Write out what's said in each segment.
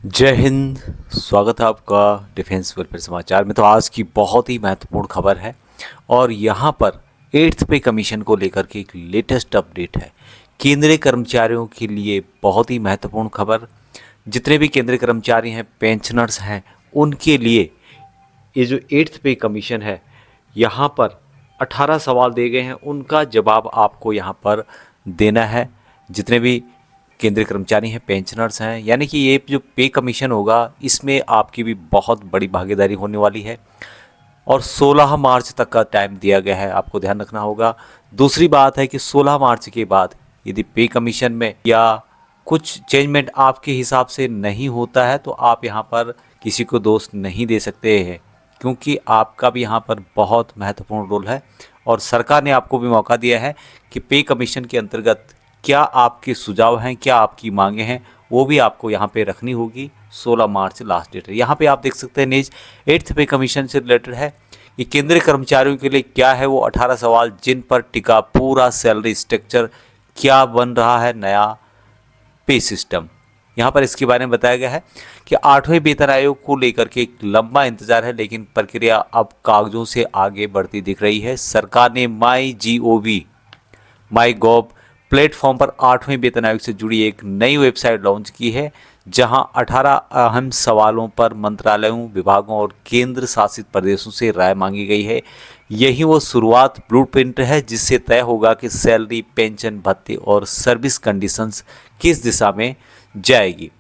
जय हिंद। स्वागत है आपका डिफेंस वेलफेयर समाचार में। तो आज की बहुत ही महत्वपूर्ण खबर है और यहाँ पर 8th पे कमीशन को लेकर के एक लेटेस्ट अपडेट है। केंद्रीय कर्मचारियों के लिए बहुत ही महत्वपूर्ण खबर। जितने भी केंद्रीय कर्मचारी हैं, पेंशनर्स हैं, उनके लिए ये जो 8th पे कमीशन है, यहाँ पर 18 सवाल दिए गए हैं, उनका जवाब आपको यहाँ पर देना है। जितने भी केंद्रीय कर्मचारी हैं, पेंशनर्स हैं, यानी कि ये जो पे कमीशन होगा इसमें आपकी भी बहुत बड़ी भागीदारी होने वाली है और 16 मार्च तक का टाइम दिया गया है, आपको ध्यान रखना होगा। दूसरी बात है कि 16 मार्च के बाद यदि पे कमीशन में या कुछ चेंजमेंट आपके हिसाब से नहीं होता है तो आप यहाँ पर किसी को दोष नहीं दे सकते हैं, क्योंकि आपका भी यहाँ पर बहुत महत्वपूर्ण रोल है और सरकार ने आपको भी मौका दिया है कि पे कमीशन के अंतर्गत क्या आपके सुझाव हैं, क्या आपकी मांगे हैं, वो भी आपको यहाँ पे रखनी होगी। 16 मार्च लास्ट डेट है। यहाँ पे आप देख सकते हैं न्यूज 8th पे कमीशन से रिलेटेड है कि केंद्रीय कर्मचारियों के लिए क्या है वो 18 सवाल जिन पर टिका पूरा सैलरी स्ट्रक्चर, क्या बन रहा है नया पे सिस्टम। यहाँ पर इसके बारे में बताया गया है कि 8वें वेतन आयोग को लेकर के एक लंबा इंतजार है, लेकिन प्रक्रिया अब कागजों से आगे बढ़ती दिख रही है। सरकार ने माई गॉव प्लेटफॉर्म पर 8वें वेतन आयोग से जुड़ी एक नई वेबसाइट लॉन्च की है, जहां 18 अहम सवालों पर मंत्रालयों, विभागों और केंद्र शासित प्रदेशों से राय मांगी गई है। यही वो शुरुआत ब्लूप्रिंट है जिससे तय होगा कि सैलरी, पेंशन, भत्ते और सर्विस कंडीशंस किस दिशा में जाएगी।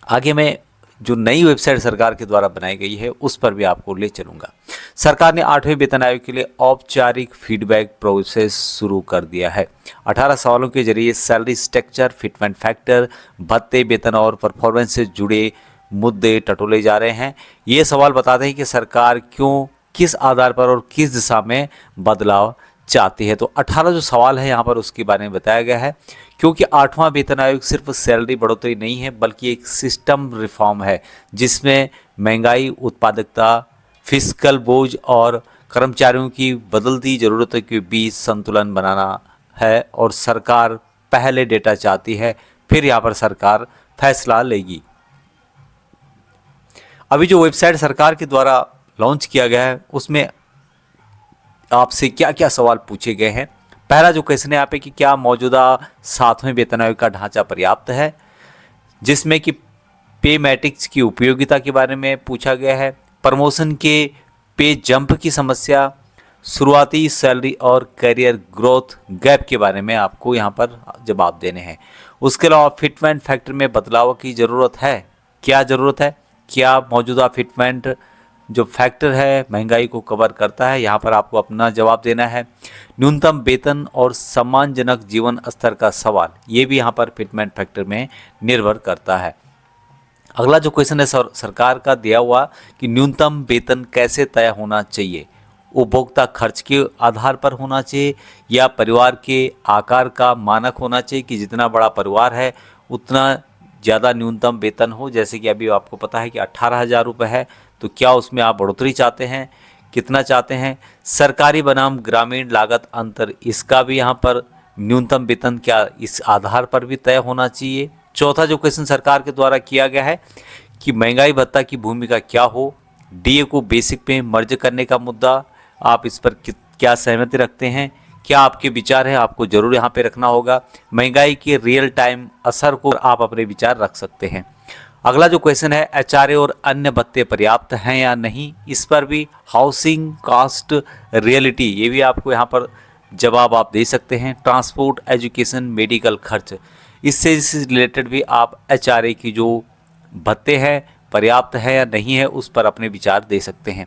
आगे मैं जो नई वेबसाइट सरकार के द्वारा बनाई गई है उस पर भी आपको ले चलूँगा। सरकार ने 8वें वेतन आयोग के लिए औपचारिक फीडबैक प्रोसेस शुरू कर दिया है। 18 सवालों के जरिए सैलरी स्ट्रक्चर, फिटमेंट फैक्टर, भत्ते, वेतन और परफॉर्मेंस से जुड़े मुद्दे टटोले जा रहे हैं। ये सवाल बताते हैं कि सरकार क्यों, किस आधार पर और किस दिशा में बदलाव चाहती है। तो 18 जो सवाल है यहाँ पर उसके बारे में बताया गया है, क्योंकि 8वां वेतन आयोग सिर्फ सैलरी बढ़ोतरी नहीं है बल्कि एक सिस्टम रिफॉर्म है जिसमें महंगाई, उत्पादकता, फिस्कल बोझ और कर्मचारियों की बदलती ज़रूरतों के बीच संतुलन बनाना है। और सरकार पहले डेटा चाहती है, फिर यहाँ पर सरकार फैसला लेगी। अभी जो वेबसाइट सरकार के द्वारा लॉन्च किया गया है उसमें आपसे क्या क्या सवाल पूछे गए हैं। पहला जो क्वेश्चन है यहाँ पे कि क्या मौजूदा 7वें वेतन आयोग का ढांचा पर्याप्त है, जिसमें कि पे मैट्रिक्स की उपयोगिता के बारे में पूछा गया है, प्रमोशन के पे जंप की समस्या, शुरुआती सैलरी और करियर ग्रोथ गैप के बारे में आपको यहाँ पर जवाब देने हैं। उसके अलावा फिटमेंट फैक्टर में बदलाव की ज़रूरत है, क्या ज़रूरत है, क्या मौजूदा फिटमेंट जो फैक्टर है महंगाई को कवर करता है, यहाँ पर आपको अपना जवाब देना है। न्यूनतम वेतन और सम्मानजनक जीवन स्तर का सवाल, ये भी यहाँ पर फिटमेंट फैक्टर में निर्भर करता है। अगला जो क्वेश्चन है सरकार का दिया हुआ कि न्यूनतम वेतन कैसे तय होना चाहिए, उपभोक्ता खर्च के आधार पर होना चाहिए या परिवार के आकार का मानक होना चाहिए कि जितना बड़ा परिवार है उतना ज़्यादा न्यूनतम वेतन हो। जैसे कि अभी आपको पता है कि 18,000 रुपये है, तो क्या उसमें आप बढ़ोतरी चाहते हैं, कितना चाहते हैं। सरकारी बनाम ग्रामीण लागत अंतर, इसका भी यहाँ पर न्यूनतम वेतन क्या इस आधार पर भी तय होना चाहिए। चौथा जो क्वेश्चन सरकार के द्वारा किया गया है कि महंगाई भत्ता की भूमिका क्या हो, डीए को बेसिक पे मर्ज करने का मुद्दा, आप इस पर क्या सहमति रखते हैं, क्या आपके विचार हैं, आपको जरूर यहाँ पे रखना होगा। महंगाई के रियल टाइम असर को आप अपने विचार रख सकते हैं। अगला जो क्वेश्चन है एचआरए और अन्य भत्ते पर्याप्त हैं या नहीं, इस पर भी हाउसिंग कास्ट रियलिटी, ये भी आपको यहाँ पर जवाब आप दे सकते हैं। ट्रांसपोर्ट, एजुकेशन, मेडिकल खर्च, इससे रिलेटेड भी आप एचआरए की जो भत्ते हैं पर्याप्त है या नहीं है उस पर अपने विचार दे सकते हैं।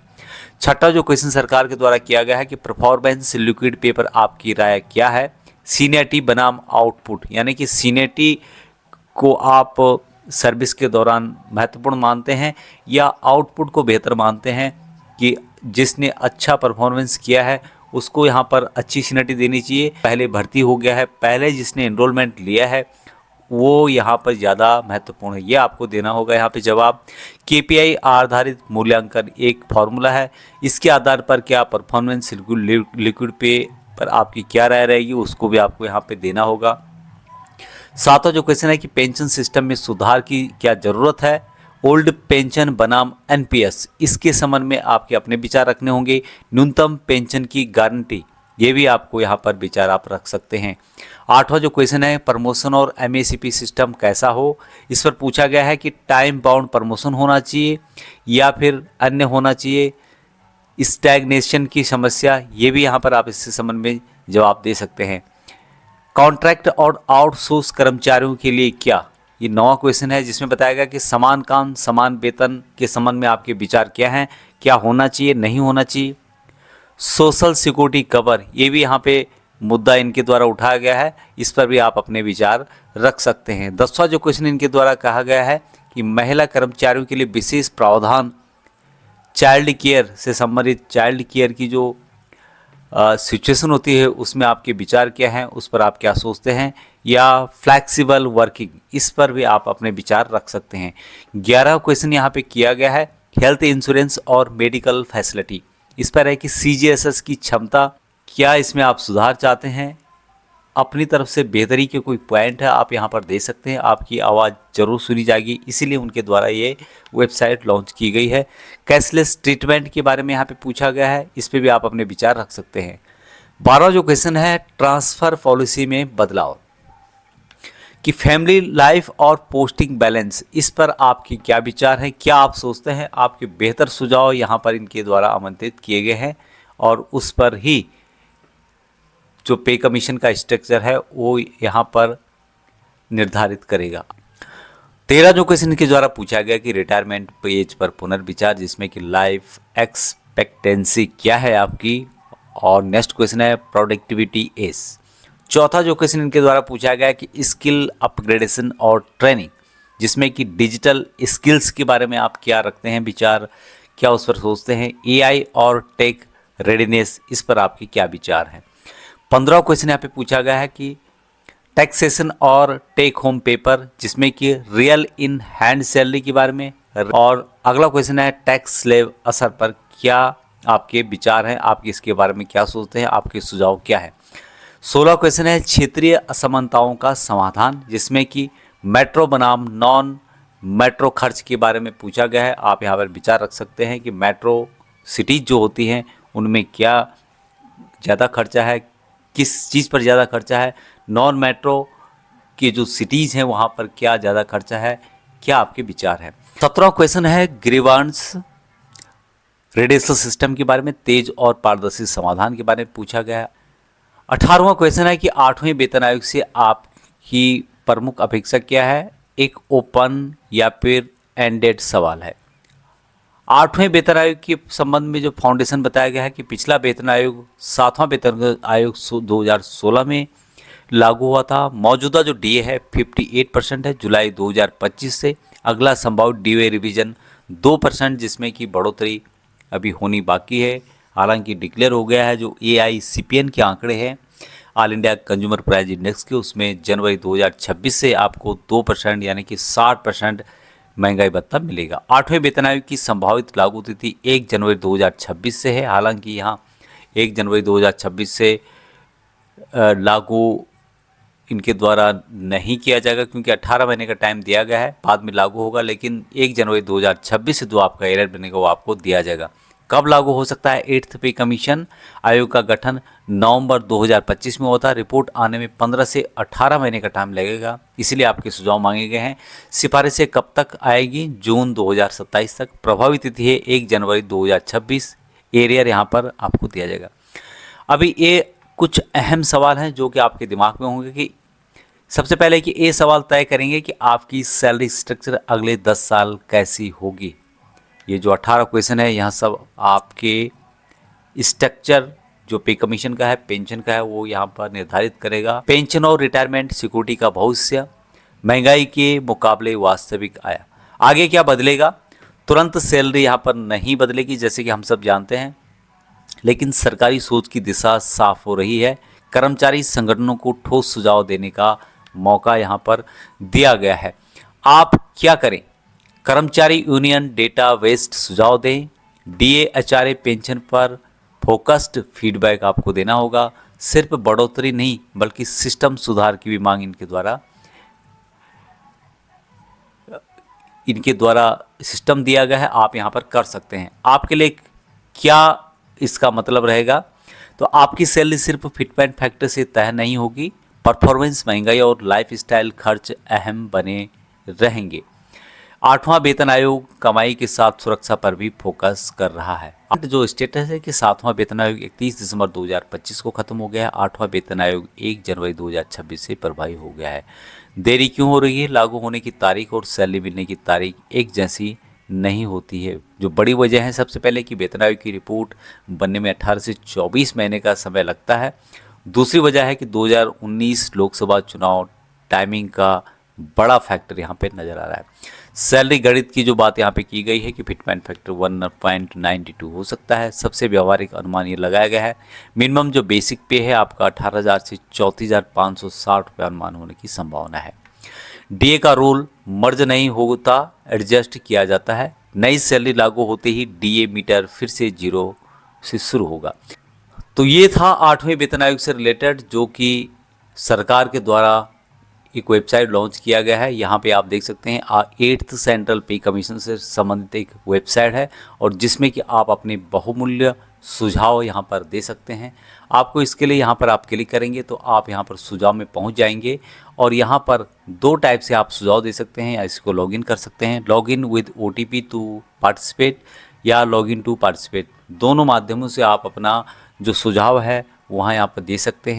छठा जो क्वेश्चन सरकार के द्वारा किया गया है कि परफॉर्मेंस लिक्विड पे पर आपकी राय क्या है। सीनियरिटी बनाम आउटपुट, यानी कि सीनियरिटी को आप सर्विस के दौरान महत्वपूर्ण मानते हैं या आउटपुट को बेहतर मानते हैं कि जिसने अच्छा परफॉर्मेंस किया है उसको यहाँ पर अच्छी सीनियरिटी देनी चाहिए, पहले भर्ती हो गया है, पहले जिसने एनरोलमेंट लिया है वो यहाँ पर ज़्यादा महत्वपूर्ण है, ये आपको देना होगा यहाँ पे जवाब। केपीआई आधारित मूल्यांकन एक फॉर्मूला है, इसके आधार पर क्या परफॉर्मेंस लिक्विड पे पर आपकी क्या राय रहेगी उसको भी आपको यहाँ पे देना होगा। सातवां जो क्वेश्चन है कि पेंशन सिस्टम में सुधार की क्या ज़रूरत है, ओल्ड पेंशन बनाम एनपीएस, इसके संबंध में आपके अपने विचार रखने होंगे। न्यूनतम पेंशन की गारंटी, ये भी आपको यहाँ पर विचार आप रख सकते हैं। 8वां जो क्वेश्चन है, प्रमोशन और एमएसीपी सिस्टम कैसा हो, इस पर पूछा गया है कि टाइम बाउंड प्रमोशन होना चाहिए या फिर अन्य होना चाहिए। स्टैग्नेशन की समस्या, ये भी यहाँ पर आप इससे संबंध में जवाब दे सकते हैं। कॉन्ट्रैक्ट और आउटसोर्स कर्मचारियों के लिए क्या, ये 9वां क्वेश्चन है, जिसमें बताया गया कि समान काम समान वेतन के संबंध में आपके विचार क्या हैं, क्या होना चाहिए नहीं होना चाहिए। सोशल सिक्योरिटी कवर, ये भी यहाँ पे मुद्दा इनके द्वारा उठाया गया है, इस पर भी आप अपने विचार रख सकते हैं। 10वां जो क्वेश्चन इनके द्वारा कहा गया है कि महिला कर्मचारियों के लिए विशेष प्रावधान, चाइल्ड केयर से संबंधित, चाइल्ड केयर की जो सिचुएशन होती है उसमें आपके विचार क्या हैं, उस पर आप क्या सोचते हैं, या फ्लैक्सिबल वर्किंग, इस पर भी आप अपने विचार रख सकते हैं। 11वां क्वेश्चन यहाँ पे किया गया है हेल्थ इंश्योरेंस और मेडिकल फैसिलिटी, इस पर है कि सीजीएसएस की क्षमता, क्या इसमें आप सुधार चाहते हैं, अपनी तरफ से बेहतरी के कोई पॉइंट है आप यहाँ पर दे सकते हैं, आपकी आवाज़ जरूर सुनी जाएगी, इसीलिए उनके द्वारा ये वेबसाइट लॉन्च की गई है। कैशलेस ट्रीटमेंट के बारे में यहाँ पे पूछा गया है, इस पे भी आप अपने विचार रख सकते हैं। 12वां जो क्वेश्चन है, ट्रांसफ़र पॉलिसी में बदलाव, कि फैमिली लाइफ और पोस्टिंग बैलेंस, इस पर आपके क्या विचार हैं, क्या आप सोचते हैं। आपके बेहतर सुझाव यहाँ पर इनके द्वारा आमंत्रित किए गए हैं और उस पर ही जो पे कमीशन का स्ट्रक्चर है वो यहाँ पर निर्धारित करेगा। 13 जो क्वेश्चन के द्वारा पूछा गया कि रिटायरमेंट एज पर पुनर्विचार, जिसमें कि लाइफ एक्सपेक्टेंसी क्या है आपकी, और नेक्स्ट क्वेश्चन है प्रोडक्टिविटी एज। 4था जो क्वेश्चन इनके द्वारा पूछा गया कि स्किल अपग्रेडेशन और ट्रेनिंग, जिसमें कि डिजिटल स्किल्स के बारे में आप क्या रखते हैं विचार, क्या उस पर सोचते हैं। एआई और टेक रेडीनेस, इस पर आपके क्या विचार हैं। 15वां क्वेश्चन यहाँ पे पूछा गया है कि टैक्सेशन और टेक होम पेपर, जिसमें कि रियल इन हैंड सैलरी के बारे में, और अगला क्वेश्चन है टैक्स स्लेव असर पर क्या आपके विचार हैं, आप इसके बारे में क्या सोचते हैं, आपके सुझाव क्या है। 16वां क्वेश्चन है क्षेत्रीय असमानताओं का समाधान, जिसमें कि मेट्रो बनाम नॉन मेट्रो खर्च के बारे में पूछा गया है। आप यहाँ पर विचार रख सकते हैं कि मेट्रो सिटीज जो होती हैं उनमें क्या ज़्यादा खर्चा है, किस चीज़ पर ज़्यादा खर्चा है, नॉन मेट्रो की जो सिटीज़ हैं वहाँ पर क्या ज़्यादा खर्चा है, क्या आपके विचार हैं। 17वां क्वेश्चन है ग्रीवांस रेडियल सिस्टम के बारे में, तेज और पारदर्शी समाधान के बारे में पूछा गया है। 18वां क्वेश्चन है कि 8वें वेतन आयोग से आपकी प्रमुख अपेक्षा क्या है, एक ओपन या फिर एंडेड सवाल है। 8वें वेतन आयोग के संबंध में जो फाउंडेशन बताया गया है कि पिछला वेतन आयोग 7वां वेतन आयोग 2016 में लागू हुआ था। मौजूदा जो डीए है 58% है जुलाई 2025 से। अगला संभावित डीए रिवीजन 2%, जिसमें कि बढ़ोतरी अभी होनी बाकी है, हालांकि डिक्लेयर हो गया है। जो AICPN के आंकड़े हैं all India consumer price index के, उसमें जनवरी 2026 से आपको 2% यानी कि 60% महंगाई भत्ता मिलेगा। 8वें वेतन आयोग की संभावित लागू तिथि 1 जनवरी 2026 से है, हालांकि यहाँ 1 जनवरी 2026 से लागू इनके द्वारा नहीं किया जाएगा, क्योंकि 18 महीने का टाइम दिया गया है, बाद में लागू होगा। लेकिन 1 जनवरी 2026 से जो आपका एरियर बनेगा वो आपको दिया जाएगा। कब लागू हो सकता है? 8th पे कमीशन आयोग का गठन नवंबर 2025 में होता है। रिपोर्ट आने में 15 से 18 महीने का टाइम लगेगा, इसीलिए आपके सुझाव मांगे गए हैं। सिफारिशें कब तक आएगी? जून 2027 तक। प्रभावी तिथि है 1 जनवरी 2026। एरियर यहाँ पर आपको दिया जाएगा। अभी ये कुछ अहम सवाल हैं जो कि आपके दिमाग में होंगे कि सबसे पहले कि ये सवाल तय करेंगे कि आपकी सैलरी स्ट्रक्चर अगले 10 साल कैसी होगी। ये जो 18 क्वेश्चन है यहाँ सब आपके स्ट्रक्चर जो पे कमीशन का है, पेंशन का है, वो यहाँ पर निर्धारित करेगा। पेंशन और रिटायरमेंट सिक्योरिटी का भविष्य, महंगाई के मुकाबले वास्तविक आय। आगे क्या बदलेगा? तुरंत सैलरी यहाँ पर नहीं बदलेगी जैसे कि हम सब जानते हैं, लेकिन सरकारी सोच की दिशा साफ हो रही है। कर्मचारी संगठनों को ठोस सुझाव देने का मौका यहाँ पर दिया गया है। आप क्या करें? कर्मचारी यूनियन डेटा वेस्ट सुझाव दें। DA HRA पेंशन पर फोकस्ड फीडबैक आपको देना होगा। सिर्फ बढ़ोतरी नहीं बल्कि सिस्टम सुधार की भी मांग इनके द्वारा इनके द्वारा सिस्टम दिया गया है, आप यहाँ पर कर सकते हैं। आपके लिए क्या इसका मतलब रहेगा, तो आपकी सैलरी सिर्फ फिटमेंट फैक्टर से तय नहीं होगी, परफॉर्मेंस, महंगाई और लाइफस्टाइल खर्च अहम बने रहेंगे। 8वां वेतन आयोग कमाई के साथ सुरक्षा पर भी फोकस कर रहा है। जो स्टेटस है कि 7वां वेतन आयोग 31 दिसंबर 2025 को खत्म हो गया है। 8वां वेतन आयोग 1 जनवरी 2026 से प्रभावी हो गया है। देरी क्यों हो रही है? लागू होने की तारीख और सैलरी मिलने की तारीख एक जैसी नहीं होती है। जो बड़ी वजह है, सबसे पहले कि वेतन आयोग की रिपोर्ट बनने में 18 से 24 महीने का समय लगता है। दूसरी वजह है कि 2019 लोकसभा चुनाव टाइमिंग का बड़ा फैक्टर यहाँ पे नज़र आ रहा है। सैलरी गणित की जो बात यहाँ पे की गई है कि फिटमेंट फैक्टर 1.92 हो सकता है। सबसे व्यवहारिक अनुमान ये लगाया गया है। मिनिमम जो बेसिक पे है आपका 18,000 से 34,560 रुपये अनुमान होने की संभावना है। डीए का रूल मर्ज नहीं होता, एडजस्ट किया जाता है। नई सैलरी लागू होते ही डीए मीटर फिर से 0 से शुरू होगा। तो ये था 8वें वेतन आयोग से रिलेटेड, जो कि सरकार के द्वारा एक वेबसाइट लॉन्च किया गया है। यहाँ पे आप देख सकते हैं 8th सेंट्रल पे कमीशन से संबंधित एक वेबसाइट है, और जिसमें कि आप अपने बहुमूल्य सुझाव यहाँ पर दे सकते हैं। आपको इसके लिए यहाँ पर आप क्लिक करेंगे तो आप यहाँ पर सुझाव में पहुँच जाएंगे, और यहाँ पर 2 टाइप से आप सुझाव दे सकते हैं या इसको लॉगिन कर सकते हैं। Login with OTP to participate या लॉगिन टू पार्टिसिपेट, दोनों माध्यमों से आप अपना जो सुझाव है वहाँ यहाँ पर दे सकते हैं।